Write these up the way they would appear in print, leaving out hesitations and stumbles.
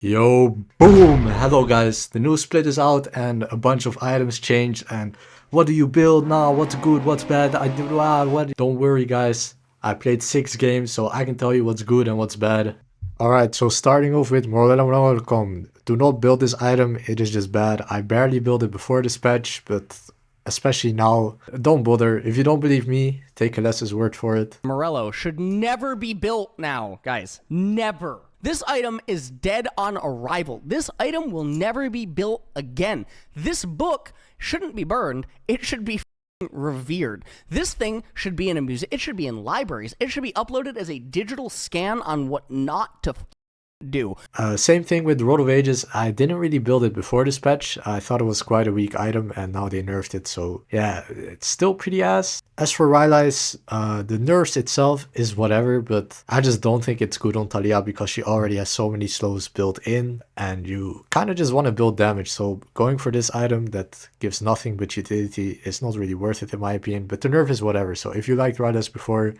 Yo, boom! Hello guys, the new split is out and a bunch of items changed and what do you build now? What's good? What's bad? What? Don't worry guys, I played 6 games so I can tell you what's good and what's bad. Alright, so starting off with welcome. Do not build this item, it is just bad. I barely built it before this patch, but especially now, don't bother. If you don't believe me, take Alessa's word for it. Morello should never be built now, guys. Never. This item is dead on arrival. This item will never be built again. This book shouldn't be burned. It should be revered. This thing should be in a museum. It should be in libraries. It should be uploaded as a digital scan on what not to do. Same thing with Road of Ages. I didn't really build it before this patch. I thought it was quite a weak item and now they nerfed it. So yeah, it's still pretty ass. As for Rylai's, the nerfs itself is whatever, but I just don't think it's good on Taliyah because she already has so many slows built in and you kind of just want to build damage. So going for this item that gives nothing but utility is not really worth it in my opinion, but the nerf is whatever. So if you liked Rylai's before,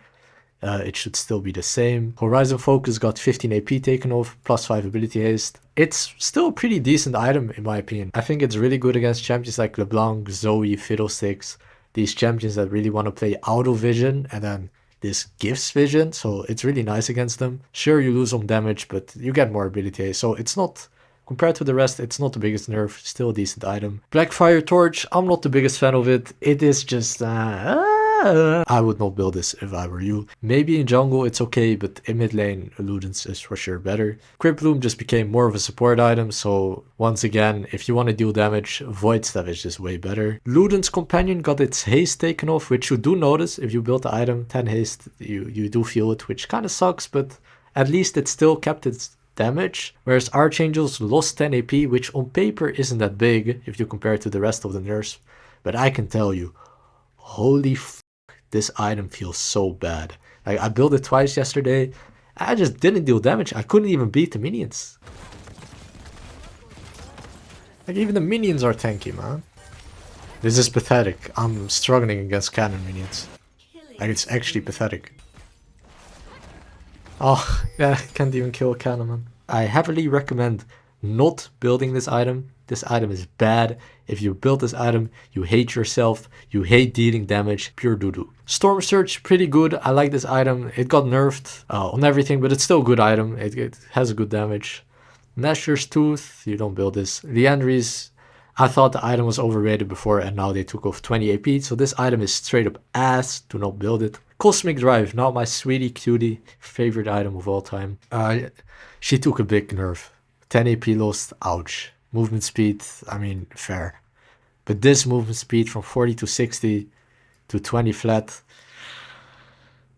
it should still be the same. Horizon Focus got 15 AP taken off, plus 5 ability haste. It's still a pretty decent item in my opinion. I think it's really good against champions like LeBlanc, Zoe, Fiddlesticks. These champions that really want to play auto vision and then this gives vision. So it's really nice against them. Sure, you lose some damage, but you get more ability haste. So it's not, compared to the rest, it's not the biggest nerf. Still a decent item. Blackfire Torch, I'm not the biggest fan of it. It is just... I would not build this if I were you. Maybe in jungle it's okay, but in mid lane, Ludens is for sure better. Crypt Bloom just became more of a support item, so once again, if you want to deal damage, Void Staff is just way better. Luden's Companion got its haste taken off, which you do notice if you build the item. 10 haste, you do feel it, which kind of sucks, but at least it still kept its damage. Whereas Archangels lost 10 AP, which on paper isn't that big if you compare it to the rest of the nerfs. But I can tell you, holy this item feels so bad. Like, I built it twice yesterday. I just didn't deal damage. I couldn't even beat the minions. Like, even the minions are tanky, man. This is pathetic. I'm struggling against cannon minions. Like, it's actually pathetic. Oh, yeah, I can't even kill a cannon, man. I heavily recommend not building this item. This item is bad. If you build this item, you hate yourself. You hate dealing damage. Pure doo-doo. Storm Surge, pretty good. I like this item. It got nerfed on everything, but it's still a good item. It has a good damage. Nashor's Tooth, you don't build this. Leandry's, I thought the item was overrated before and now they took off 20 AP. So this item is straight up ass. Do not build it. Cosmic Drive, now my sweetie cutie. Favorite item of all time. She took a big nerf. 10 AP lost, ouch. Movement speed, I mean, fair. But this movement speed from 40 to 60 to 20 flat.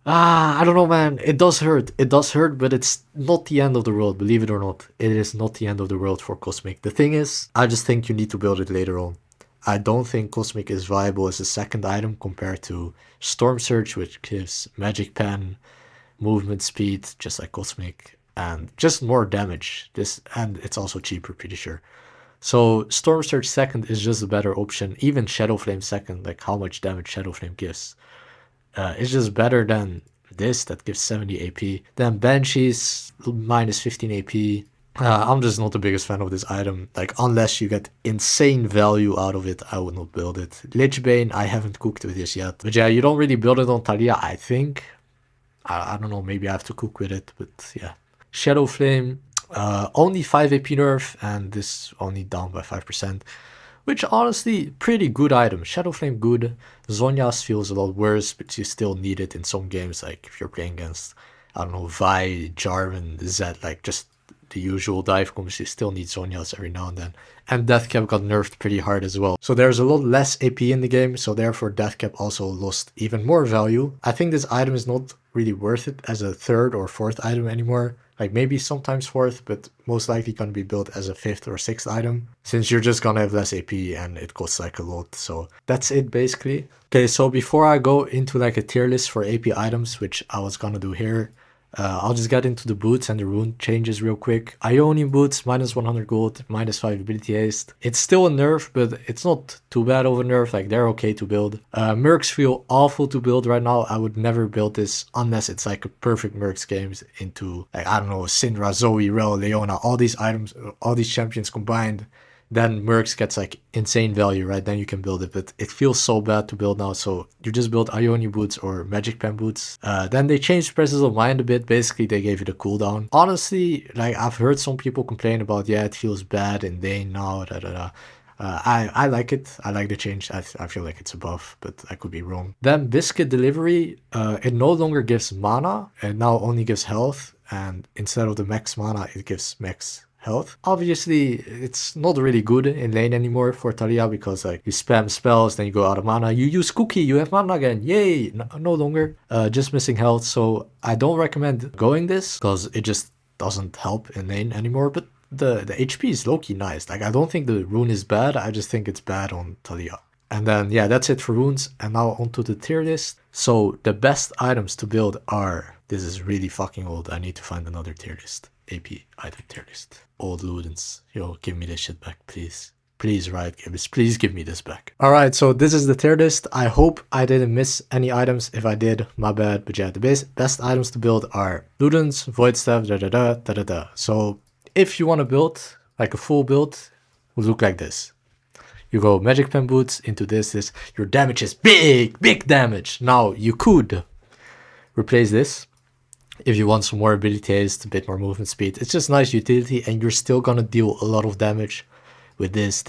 I don't know, man. It does hurt. It does hurt, but it's not the end of the world, believe it or not. It is not the end of the world for Cosmic. The thing is, I just think you need to build it later on. I don't think Cosmic is viable as a second item compared to Storm Surge, which gives Magic Pen, movement speed, just like Cosmic, and just more damage. And it's also cheaper, pretty sure. So Storm Surge second is just a better option. Even Shadow Flame second, like how much damage Shadow Flame gives, it's just better than this that gives 70 AP. Then Banshees minus 15 AP. I'm just not the biggest fan of this item. Like, unless you get insane value out of it, I would not build it. Lichbane, I haven't cooked with this yet. But yeah, you don't really build it on Taliyah, I think. I don't know, maybe I have to cook with it, but yeah. Shadow Flame, only 5 AP nerf, and this only down by 5%. Which, honestly, pretty good item. Shadow Flame good. Zhonya's feels a lot worse, but you still need it in some games, like if you're playing against, I don't know, Hwei, Jarvan, Zed, like just the usual dive combos, you still need Zhonya's every now and then. And Deathcap got nerfed pretty hard as well. So there's a lot less AP in the game, so therefore Deathcap also lost even more value. I think this item is not really worth it as a third or fourth item anymore. Like, maybe sometimes fourth, but most likely gonna be built as a fifth or sixth item, since you're just gonna have less AP and it costs like a lot. So that's it basically. Okay, so before I go into like a tier list for AP items, which I was gonna do here, I'll just get into the boots and the rune changes real quick. Ionian boots, minus 100 gold, minus 5 ability haste. It's still a nerf, but it's not too bad of a nerf. Like, they're okay to build. Mercs feel awful to build right now. I would never build this unless it's like a perfect Mercs games into, like, I don't know, Syndra, Zoe, Rel, Leona, all these items, all these champions combined. Then Mercs gets like insane value, right? Then you can build it, but it feels so bad to build now. So you just build Ionian boots or Magic Pen boots. Then they changed Presence of Mind a bit. Basically, they gave it a cooldown. Honestly, like, I've heard some people complain about, yeah, it feels bad in Dane now, da da da. I like it. I like the change. I feel like it's a buff, but I could be wrong. Then Biscuit Delivery, it no longer gives mana. It now only gives health. And instead of the max mana, it gives max health. Obviously, it's not really good in lane anymore for Taliyah because, like, you spam spells, then you go out of mana. You use Cookie, you have mana again. Yay! No longer. Just missing health. So I don't recommend going this because it just doesn't help in lane anymore. But the HP is low-key nice. Like, I don't think the rune is bad. I just think it's bad on Taliyah. And then, yeah, that's it for runes. And now onto the tier list. So the best items to build are... This is really fucking old. I need to find another tier list. AP item tier list. Old Ludens. Yo, give me this shit back, please. Please, Riot Games, please give me this back. Alright, so this is the tier list. I hope I didn't miss any items. If I did, my bad. But yeah, the best items to build are Ludens, Void Staff, da da da da da da. So if you want to build, like a full build, it will look like this. You go Magic Pen Boots into this. Your damage is big damage. Now, you could replace this if you want some more ability haste, a bit more movement speed. It's just nice utility, and you're still gonna deal a lot of damage with this.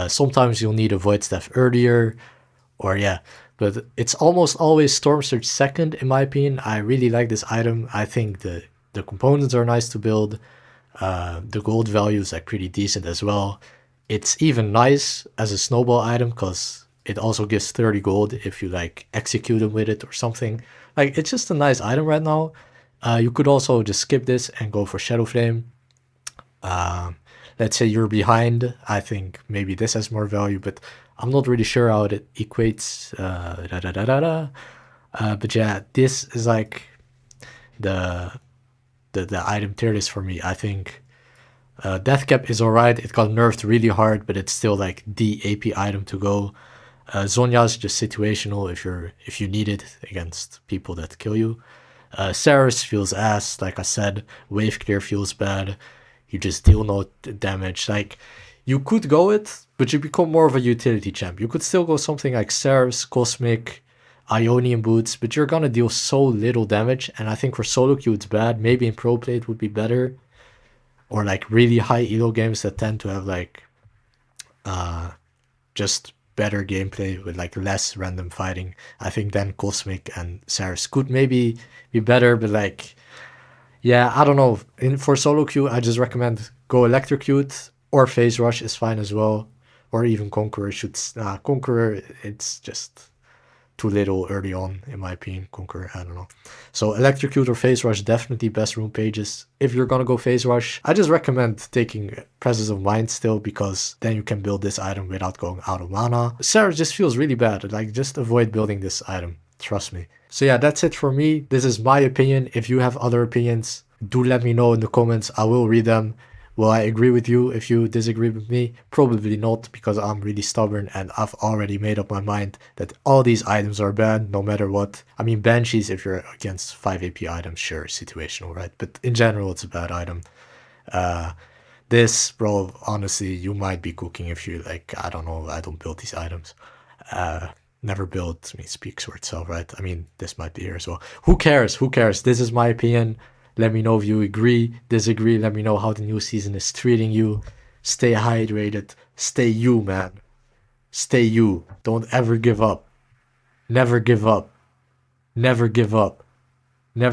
Sometimes you'll need a Void Staff earlier, or yeah, but it's almost always Storm Surge second, in my opinion. I really like this item. I think the components are nice to build. The gold value is like pretty decent as well. It's even nice as a snowball item because it also gives 30 gold if you like execute them with it or something. Like, it's just a nice item right now. You could also just skip this and go for Shadow Flame. Let's say you're behind. I think maybe this has more value, but I'm not really sure how it equates. But yeah, this is like the item tier list for me. I think Death Cap is alright. It got nerfed really hard, but it's still like the AP item to go. Zhonya is just situational if you need it against people that kill you. Saris feels ass, like I said. Wave Clear feels bad. You just deal no damage. Like, you could go it, but you become more of a utility champ. You could still go something like Saris, Cosmic, Ionian Boots, but you're gonna deal so little damage, and I think for solo queue it's bad. Maybe in pro play it would be better. Or like really high elo games that tend to have like just better gameplay with like less random fighting. I think then Cosmic and Saris could maybe be better, but like, yeah, I don't know. For solo queue, I just recommend go Electrocute, or Phase Rush is fine as well, or even Conqueror should. Conqueror, it's just too little early on, in my opinion. Conqueror, I don't know. So Electrocute or Phase Rush, definitely best rune pages. If you're gonna go Phase Rush, I just recommend taking Presence of Mind still, because then you can build this item without going out of mana. Sarah just feels really bad. Like, just avoid building this item. Trust me. So yeah, that's it for me. This is my opinion. If you have other opinions, do let me know in the comments. I will read them. Will I agree with you if you disagree with me? Probably not, because I'm really stubborn and I've already made up my mind that all these items are bad no matter what. I mean, Banshees, if you're against 5 AP items, sure, situational, right? But in general, it's a bad item. This, bro, honestly, you might be cooking if you like, I don't know, I don't build these items. Never built, I mean, speaks for itself, right? I mean, this might be here as well. Who cares? Who cares? This is my opinion. Let me know if you agree, disagree. Let me know how the new season is treating you. Stay hydrated. Stay you, man. Stay you. Don't ever give up. Never give up. Never give up.